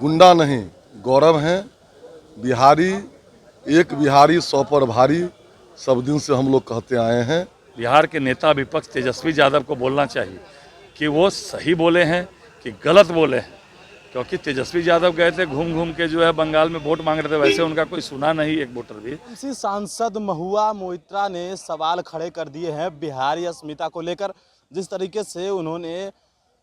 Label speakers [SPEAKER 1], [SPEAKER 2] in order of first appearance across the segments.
[SPEAKER 1] गुंडा नहीं गौरव हैं। बिहारी एक बिहारी 100 पर भारी, सब दिन से हम लोग कहते आए हैं।
[SPEAKER 2] बिहार के नेता विपक्ष तेजस्वी यादव को बोलना चाहिए कि वो सही बोले हैं कि गलत बोले हैं, क्योंकि तेजस्वी यादव गए थे घूम घूम के जो है बंगाल में वोट मांग रहे थे, वैसे उनका कोई सुना नहीं एक वोटर भी।
[SPEAKER 3] इसी सांसद महुआ मोइत्रा ने सवाल खड़े कर दिए हैं बिहारी अस्मिता को लेकर। जिस तरीके से उन्होंने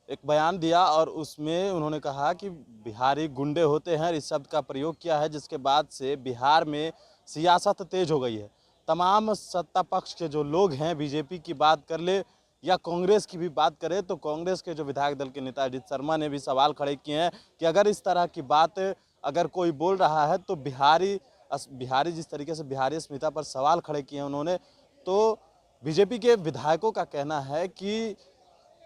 [SPEAKER 3] एक बयान दिया और उसमें उन्होंने कहा कि बिहारी गुंडे होते हैं, इस शब्द का प्रयोग किया है, जिसके बाद से बिहार में सियासत तेज हो गई है। तमाम सत्ता पक्ष के जो लोग हैं, बीजेपी की बात कर ले या कांग्रेस की भी बात करें, तो कांग्रेस के जो विधायक दल के नेता अजित शर्मा ने भी सवाल खड़े किए हैं कि अगर इस तरह की बात अगर कोई बोल रहा है तो बिहारी जिस तरीके से बिहारी अस्मिता पर सवाल खड़े किए हैं उन्होंने, तो बीजेपी के विधायकों का कहना है कि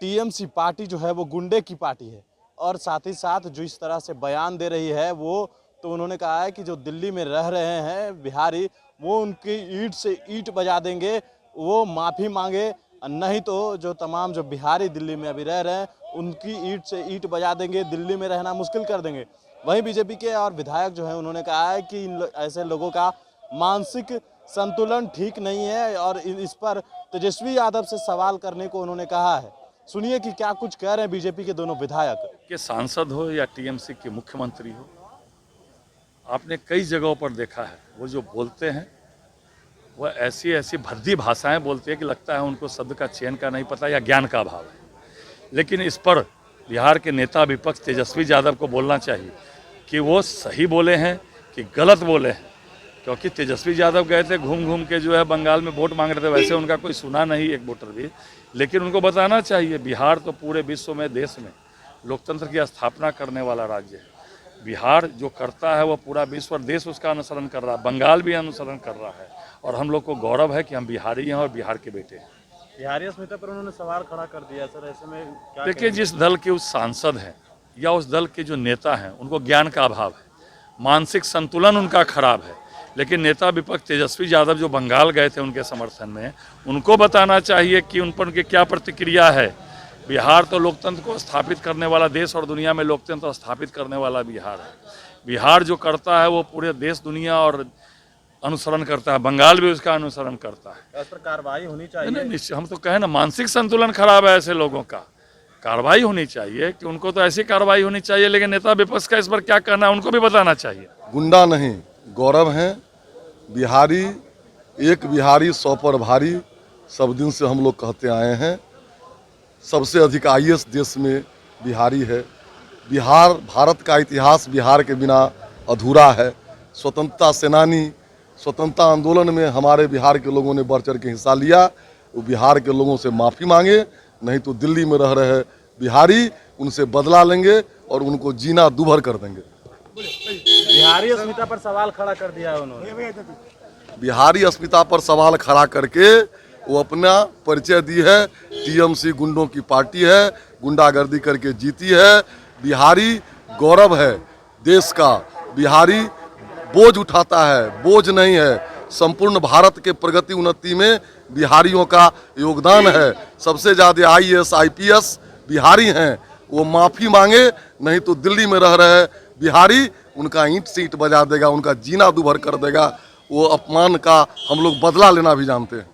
[SPEAKER 3] टीएमसी पार्टी जो है वो गुंडे की पार्टी है। और साथ ही साथ जो इस तरह से बयान दे रही है वो, तो उन्होंने कहा है कि जो दिल्ली में रह रहे हैं बिहारी, वो उनकी ईंट से ईंट बजा देंगे, वो माफ़ी मांगे, नहीं तो जो तमाम जो बिहारी दिल्ली में अभी रह रहे हैं उनकी ईंट से ईंट बजा देंगे, दिल्ली में रहना मुश्किल कर देंगे। वहीं बीजेपी के और विधायक जो हैं उन्होंने कहा है कि ऐसे लोगों का मानसिक संतुलन ठीक नहीं है और इस पर तेजस्वी यादव से सवाल करने को उन्होंने कहा है। सुनिए कि क्या कुछ कह रहे हैं बीजेपी के दोनों विधायक।
[SPEAKER 2] कि सांसद हो या टीएमसी के मुख्यमंत्री हो, आपने कई जगहों पर देखा है वो जो बोलते हैं वह ऐसी ऐसी भद्दी भाषाएं बोलते हैं कि लगता है उनको शब्द का चयन का नहीं पता या ज्ञान का अभाव है। लेकिन इस पर बिहार के नेता विपक्ष तेजस्वी यादव को बोलना चाहिए कि वो सही बोले हैं कि गलत बोले हैं, क्योंकि तेजस्वी यादव गए थे घूम घूम के जो है बंगाल में वोट मांग रहे थे, वैसे उनका कोई सुना नहीं एक वोटर भी। लेकिन उनको बताना चाहिए बिहार तो पूरे विश्व में, देश में लोकतंत्र की स्थापना करने वाला राज्य है। बिहार जो करता है वो पूरा विश्व और देश उसका अनुसरण कर रहा है, बंगाल भी अनुसरण कर रहा है, और हम लोग को गौरव है कि हम बिहारी हैं और बिहार के बेटे हैं।
[SPEAKER 3] बिहारी अस्मिता पर उन्होंने सवाल खड़ा कर दिया सर, ऐसे में क्या
[SPEAKER 2] देखिए, जिस दल के उस सांसद हैं या उस दल के जो नेता हैं उनको ज्ञान का अभाव है, मानसिक संतुलन उनका खराब है। लेकिन नेता विपक्ष तेजस्वी यादव जो बंगाल गए थे उनके समर्थन में, उनको बताना चाहिए कि उन पर उनकी क्या प्रतिक्रिया है। बिहार तो लोकतंत्र को स्थापित करने वाला देश और दुनिया में लोकतंत्र स्थापित करने वाला बिहार है। बिहार जो करता है वो पूरे देश दुनिया और अनुसरण करता है, बंगाल भी उसका अनुसरण करता है।
[SPEAKER 3] इस पर कार्रवाई होनी चाहिए।
[SPEAKER 2] नहीं, हम तो कहें ना, मानसिक संतुलन खराब है ऐसे लोगों का, कार्रवाई होनी चाहिए कि उनको तो ऐसी कार्रवाई होनी चाहिए। लेकिन नेता विपक्ष का इस पर क्या कहना है उनको भी बताना चाहिए।
[SPEAKER 1] गुंडा नहीं गौरव हैं। बिहारी एक बिहारी 100 पर भारी, सब दिन से हम लोग कहते आए हैं। सबसे अधिक आईएएस देश में बिहारी है। बिहार, भारत का इतिहास बिहार के बिना अधूरा है। स्वतंत्रता सेनानी, स्वतंत्रता आंदोलन में हमारे बिहार के लोगों ने बढ़ चढ़ के हिस्सा लिया। वो बिहार के लोगों से माफ़ी मांगे, नहीं तो दिल्ली में रह रहे बिहारी उनसे बदला लेंगे और उनको जीना दूभर कर देंगे।
[SPEAKER 3] बिहारी अस्मिता पर सवाल खड़ा कर दिया है उन्होंने।
[SPEAKER 1] बिहारी अस्मिता पर सवाल खड़ा करके वो अपना परिचय दी है। टीएमसी गुंडों की पार्टी है, गुंडागर्दी करके जीती है। बिहारी गौरव है देश का। बिहारी बोझ उठाता है, बोझ नहीं है। संपूर्ण भारत के प्रगति उन्नति में बिहारियों का योगदान है। सबसे ज़्यादा आईएएस आईपीएस बिहारी हैं। वो माफ़ी मांगे, नहीं तो दिल्ली में रह रहे बिहारी उनका ईंट से ईंट बजा देगा, उनका जीना दूभर कर देगा। वो अपमान का हम लोग बदला लेना भी जानते हैं।